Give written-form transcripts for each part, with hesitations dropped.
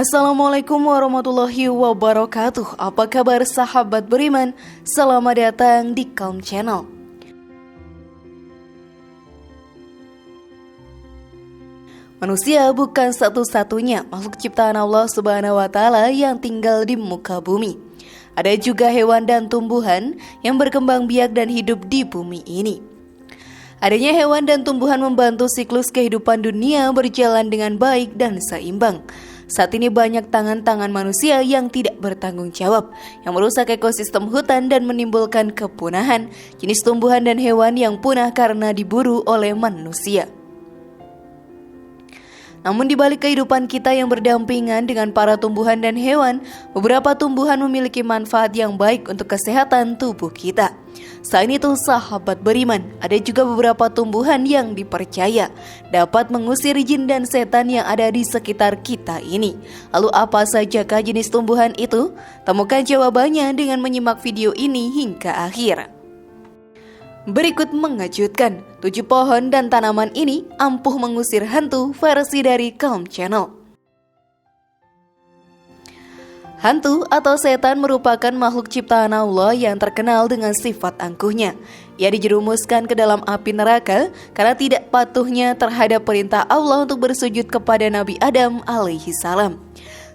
Assalamualaikum warahmatullahi wabarakatuh. Apa kabar sahabat beriman? Selamat datang di Calm Channel. Manusia bukan satu-satunya makhluk ciptaan Allah Subhanahu wa Ta'ala yang tinggal di muka bumi. Ada juga hewan dan tumbuhan yang berkembang biak dan hidup di bumi ini. Adanya hewan dan tumbuhan membantu siklus kehidupan dunia berjalan dengan baik dan seimbang. Saat ini banyak tangan-tangan manusia yang tidak bertanggung jawab, yang merusak ekosistem hutan dan menimbulkan kepunahan jenis tumbuhan dan hewan yang punah karena diburu oleh manusia. Namun di balik kehidupan kita yang berdampingan dengan para tumbuhan dan hewan, beberapa tumbuhan memiliki manfaat yang baik untuk kesehatan tubuh kita. Selain itu, sahabat beriman, ada juga beberapa tumbuhan yang dipercaya dapat mengusir jin dan setan yang ada di sekitar kita ini. Lalu apa sajakah jenis tumbuhan itu? Temukan jawabannya dengan menyimak video ini hingga akhir. Berikut mengejutkan, 7 pohon dan tanaman ini ampuh mengusir hantu versi dari Calm Channel. Hantu atau setan merupakan makhluk ciptaan Allah yang terkenal dengan sifat angkuhnya. Ia dijerumuskan ke dalam api neraka karena tidak patuhnya terhadap perintah Allah untuk bersujud kepada Nabi Adam alaihi salam.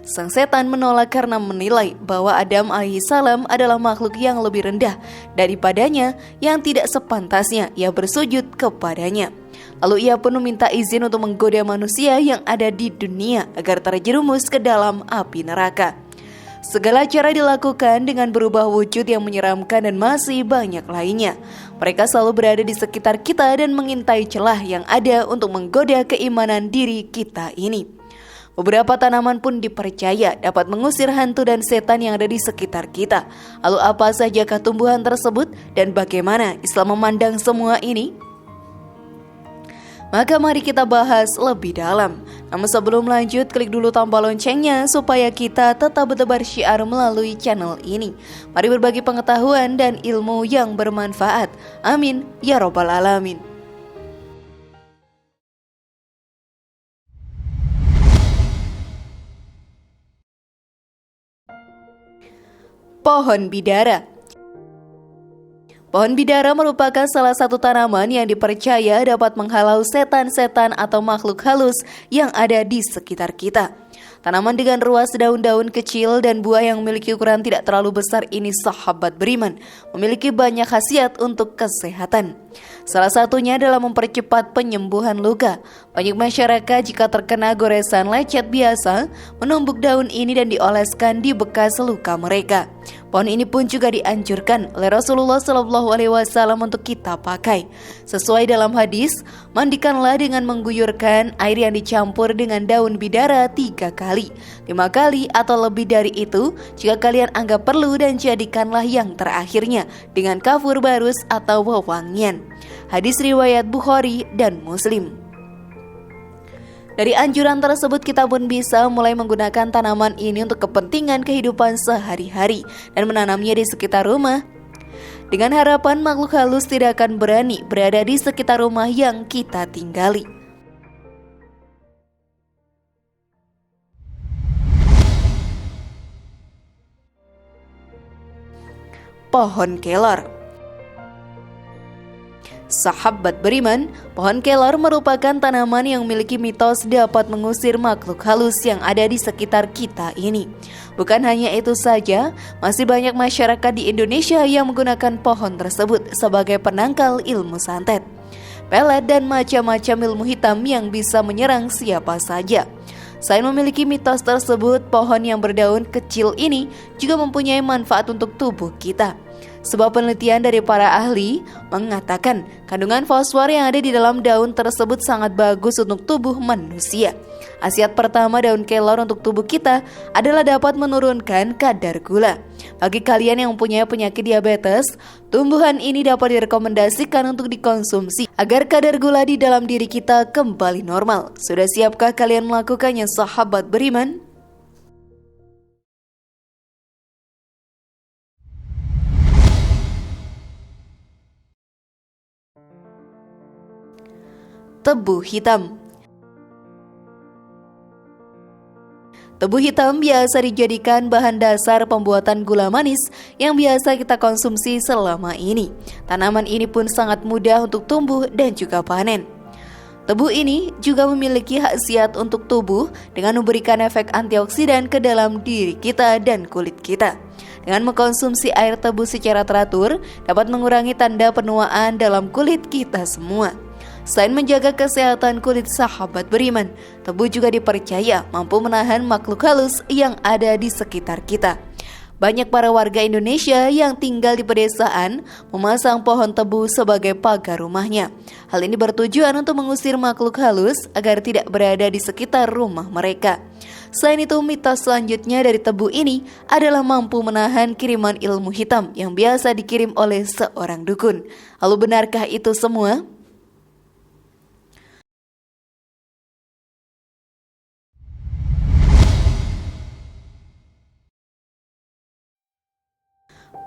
Sang setan menolak karena menilai bahwa Adam alaihissalam adalah makhluk yang lebih rendah daripadanya yang tidak sepantasnya ia bersujud kepadanya. Lalu ia pun meminta izin untuk menggoda manusia yang ada di dunia agar terjerumus ke dalam api neraka. Segala cara dilakukan dengan berubah wujud yang menyeramkan dan masih banyak lainnya. Mereka selalu berada di sekitar kita dan mengintai celah yang ada untuk menggoda keimanan diri kita ini. Beberapa tanaman pun dipercaya dapat mengusir hantu dan setan yang ada di sekitar kita. Lalu apa sajakah tumbuhan tersebut dan bagaimana Islam memandang semua ini? Maka mari kita bahas lebih dalam. Namun sebelum lanjut, klik dulu tombol loncengnya supaya kita tetap bertebar syiar melalui channel ini. Mari berbagi pengetahuan dan ilmu yang bermanfaat. Amin ya robbal alamin. Pohon bidara. Pohon bidara merupakan salah satu tanaman yang dipercaya dapat menghalau setan-setan atau makhluk halus yang ada di sekitar kita. Tanaman dengan ruas daun-daun kecil dan buah yang memiliki ukuran tidak terlalu besar ini, sahabat beriman, memiliki banyak khasiat untuk kesehatan. Salah satunya adalah mempercepat penyembuhan luka. Banyak masyarakat jika terkena goresan lecet biasa menumbuk daun ini dan dioleskan di bekas luka mereka. Pohon ini pun juga dianjurkan oleh Rasulullah SAW untuk kita pakai. Sesuai dalam hadis, mandikanlah dengan mengguyurkan air yang dicampur dengan daun bidara 3 kali, 5 kali atau lebih dari itu jika kalian anggap perlu, dan jadikanlah yang terakhirnya dengan kafur barus atau wewangian. Hadis riwayat Bukhari dan Muslim. Dari anjuran tersebut kita pun bisa mulai menggunakan tanaman ini untuk kepentingan kehidupan sehari-hari dan menanamnya di sekitar rumah. Dengan harapan makhluk halus tidak akan berani berada di sekitar rumah yang kita tinggali. Pohon kelor. Sahabat beriman, pohon kelor merupakan tanaman yang memiliki mitos dapat mengusir makhluk halus yang ada di sekitar kita ini. Bukan hanya itu saja, masih banyak masyarakat di Indonesia yang menggunakan pohon tersebut sebagai penangkal ilmu santet, pelet, dan macam-macam ilmu hitam yang bisa menyerang siapa saja. Selain memiliki mitos tersebut, pohon yang berdaun kecil ini juga mempunyai manfaat untuk tubuh kita. Sebab penelitian dari para ahli mengatakan kandungan fosfor yang ada di dalam daun tersebut sangat bagus untuk tubuh manusia. Khasiat pertama daun kelor untuk tubuh kita adalah dapat menurunkan kadar gula. Bagi kalian yang mempunyai penyakit diabetes, tumbuhan ini dapat direkomendasikan untuk dikonsumsi agar kadar gula di dalam diri kita kembali normal. Sudah siapkah kalian melakukannya, sahabat beriman? Tebu hitam. Tebu hitam biasa dijadikan bahan dasar pembuatan gula manis yang biasa kita konsumsi selama ini. Tanaman ini pun sangat mudah untuk tumbuh dan juga panen. Tebu ini juga memiliki khasiat untuk tubuh dengan memberikan efek antioksidan ke dalam diri kita dan kulit kita. Dengan mengkonsumsi air tebu secara teratur, dapat mengurangi tanda penuaan dalam kulit kita semua. Selain menjaga kesehatan kulit sahabat beriman, tebu juga dipercaya mampu menahan makhluk halus yang ada di sekitar kita. Banyak para warga Indonesia yang tinggal di pedesaan memasang pohon tebu sebagai pagar rumahnya. Hal ini bertujuan untuk mengusir makhluk halus agar tidak berada di sekitar rumah mereka. Selain itu, mitos selanjutnya dari tebu ini adalah mampu menahan kiriman ilmu hitam yang biasa dikirim oleh seorang dukun. Lalu benarkah itu semua?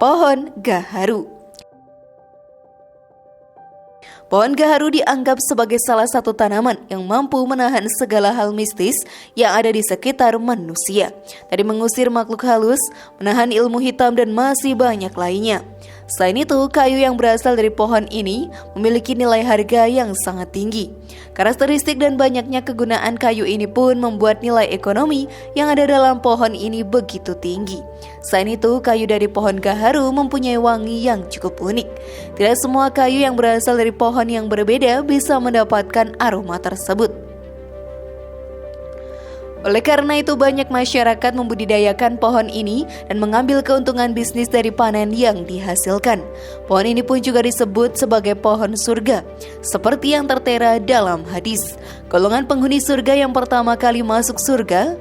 Pohon gaharu. Pohon gaharu dianggap sebagai salah satu tanaman yang mampu menahan segala hal mistis yang ada di sekitar manusia. Dari mengusir makhluk halus, menahan ilmu hitam, dan masih banyak lainnya. Selain itu, kayu yang berasal dari pohon ini memiliki nilai harga yang sangat tinggi. Karakteristik dan banyaknya kegunaan kayu ini pun membuat nilai ekonomi yang ada dalam pohon ini begitu tinggi. Selain itu, kayu dari pohon gaharu mempunyai wangi yang cukup unik. Tidak semua kayu yang berasal dari pohon yang berbeda bisa mendapatkan aroma tersebut. Oleh karena itu, banyak masyarakat membudidayakan pohon ini dan mengambil keuntungan bisnis dari panen yang dihasilkan. Pohon ini pun juga disebut sebagai pohon surga, seperti yang tertera dalam hadis. Golongan penghuni surga yang pertama kali masuk surga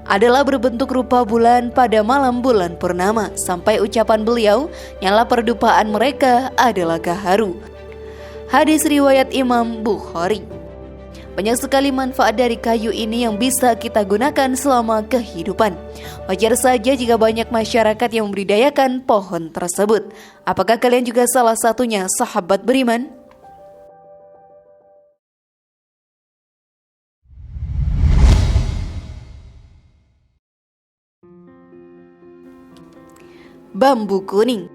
adalah berbentuk rupa bulan pada malam bulan purnama, sampai ucapan beliau, nyala perdupaan mereka adalah gaharu. Hadis riwayat Imam Bukhari. Banyak sekali manfaat dari kayu ini yang bisa kita gunakan selama kehidupan. Wajar saja jika banyak masyarakat yang membudidayakan pohon tersebut. Apakah kalian juga salah satunya, sahabat beriman? Bambu kuning.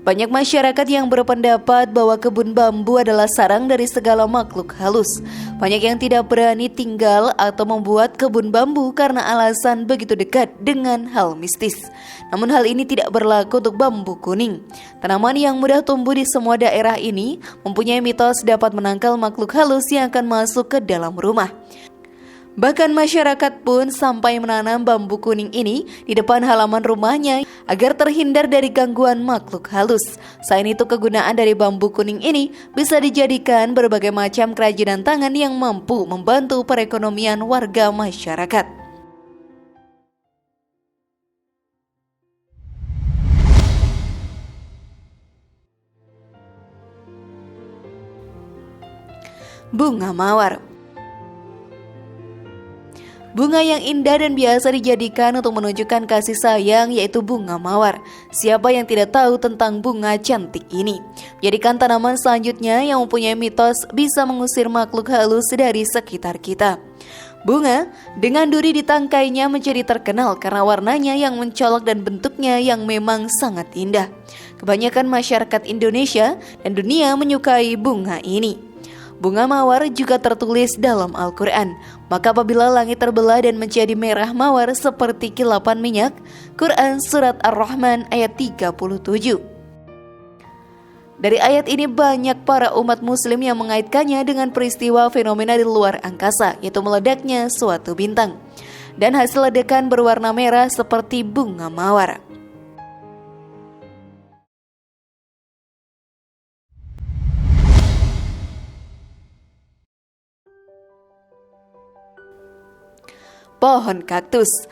Banyak masyarakat yang berpendapat bahwa kebun bambu adalah sarang dari segala makhluk halus. Banyak yang tidak berani tinggal atau membuat kebun bambu karena alasan begitu dekat dengan hal mistis. Namun hal ini tidak berlaku untuk bambu kuning. Tanaman yang mudah tumbuh di semua daerah ini mempunyai mitos dapat menangkal makhluk halus yang akan masuk ke dalam rumah. Bahkan masyarakat pun sampai menanam bambu kuning ini di depan halaman rumahnya agar terhindar dari gangguan makhluk halus. Selain itu, kegunaan dari bambu kuning ini bisa dijadikan berbagai macam kerajinan tangan yang mampu membantu perekonomian warga masyarakat. Bunga mawar. Bunga yang indah dan biasa dijadikan untuk menunjukkan kasih sayang yaitu bunga mawar. Siapa yang tidak tahu tentang bunga cantik ini? Jadikan tanaman selanjutnya yang mempunyai mitos bisa mengusir makhluk halus dari sekitar kita. Bunga dengan duri di tangkainya menjadi terkenal karena warnanya yang mencolok dan bentuknya yang memang sangat indah. Kebanyakan masyarakat Indonesia dan dunia menyukai bunga ini. Bunga mawar juga tertulis dalam Al-Quran. Maka apabila langit terbelah dan menjadi merah mawar seperti kilapan minyak. Quran Surat Ar-Rahman ayat 37. Dari ayat ini banyak para umat muslim yang mengaitkannya dengan peristiwa fenomena di luar angkasa, yaitu meledaknya suatu bintang. Dan hasil ledakan berwarna merah seperti bunga mawar. Pohon kaktus.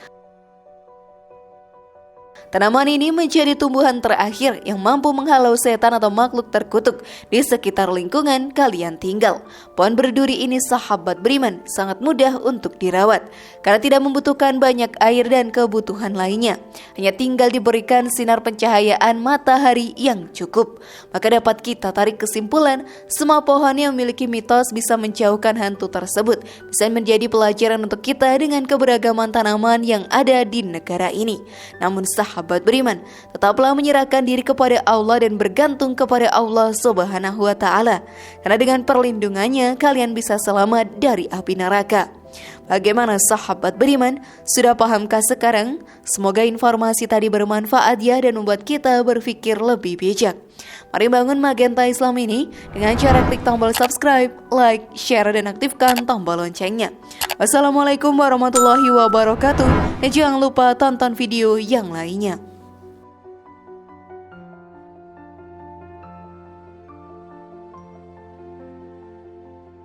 Tanaman ini menjadi tumbuhan terakhir yang mampu menghalau setan atau makhluk terkutuk di sekitar lingkungan kalian tinggal. Pohon berduri ini, sahabat beriman, sangat mudah untuk dirawat karena tidak membutuhkan banyak air dan kebutuhan lainnya. Hanya tinggal diberikan sinar pencahayaan matahari yang cukup. Maka dapat kita tarik kesimpulan, semua pohon yang memiliki mitos bisa menjauhkan hantu tersebut, bisa menjadi pelajaran untuk kita dengan keberagaman tanaman yang ada di negara ini. Namun sahabat beriman, tetaplah menyerahkan diri kepada Allah dan bergantung kepada Allah Subhanahu wa Ta'ala, karena dengan perlindungannya kalian bisa selamat dari api neraka. Bagaimana sahabat beriman? Sudah pahamkah sekarang? Semoga informasi tadi bermanfaat ya dan membuat kita berpikir lebih bijak. Mari bangun Magenta Islam ini dengan cara klik tombol subscribe, like, share, dan aktifkan tombol loncengnya. Wassalamualaikum warahmatullahi wabarakatuh. Dan jangan lupa tonton video yang lainnya.